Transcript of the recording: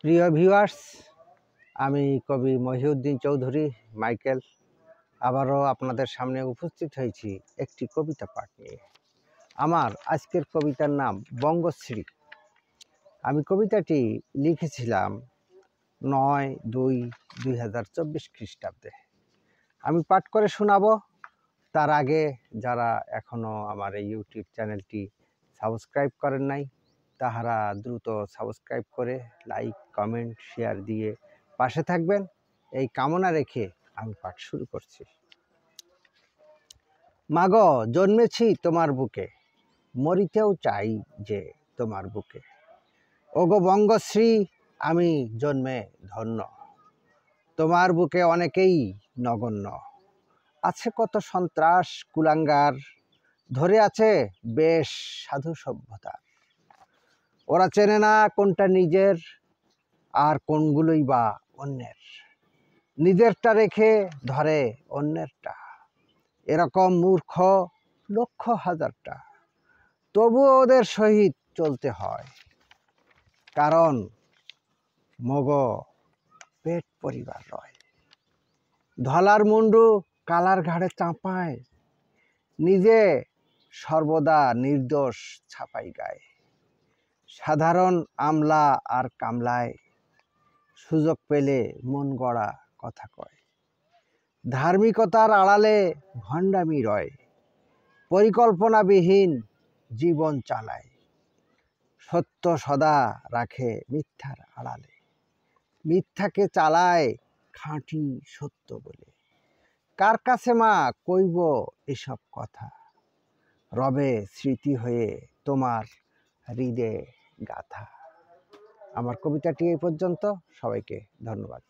প্রিয় ভিউয়ার্স, আমি কবি মহিউদ্দিন চৌধুরী মাইকেল আবারও আপনাদের সামনে উপস্থিত হয়েছি একটি কবিতা পাঠ নিয়ে। আমার আজকের কবিতার নাম বঙ্গশ্রী। আমি কবিতাটি লিখেছিলাম 9/2/2024 খ্রিস্টাব্দে। আমি পাঠ করে শোনাবো। তার আগে যারা এখনও আমার এই ইউটিউব চ্যানেলটি সাবস্ক্রাইব করেন নাই, তাহারা দ্রুত সাবস্ক্রাইব করে লাইক, কমেন্ট, শেয়ার দিয়ে পাশে থাকবেন, এই কামনা রেখে আমি পাঠ শুরু করছি। মাগো, জন্মেছি তোমার বুকে, মরিতেও চাই যে তোমার বুকে। ওগো বঙ্গশ্রী, আমি জন্মে ধন্য, তোমার বুকে অনেকেই নগণ্য। আছে কত সন্ত্রাস কুলাঙ্গার, ধরে আছে বেশ সাধু সভ্যতা। ওরা চেনে না কোনটা নিজের আর কোনগুলোই বা অন্যের। নিজেরটা রেখে ধরে অন্যেরটা, এরকম মূর্খ লক্ষ হাজারটা। তবুও ওদের সহিত চলতে হয়, কারণ মগ পেট পরিবার রয়। ধলার মুন্ডু কালার ঘাড়ে চাপায়, নিজে সর্বদা নির্দোষ ছাপাই গায়। সাধারণ আমলা আর কামলায় সুযোগ পেলে মন গড়া কথা কয়। ধার্মিকতার আড়ালে ভণ্ডামি রয়, পরিকল্পনাবিহীন জীবন চালায়। সত্য সদা রাখে মিথ্যার আড়ালে, মিথ্যাকে চালায় খাঁটি সত্য বলে। কার কাছে মা কইব এসব কথা, রবে স্মৃতি হয়ে তোমার হৃদয়ে গাথা। আমার কবিতাটি এই পর্যন্ত। সবাইকে ধন্যবাদ।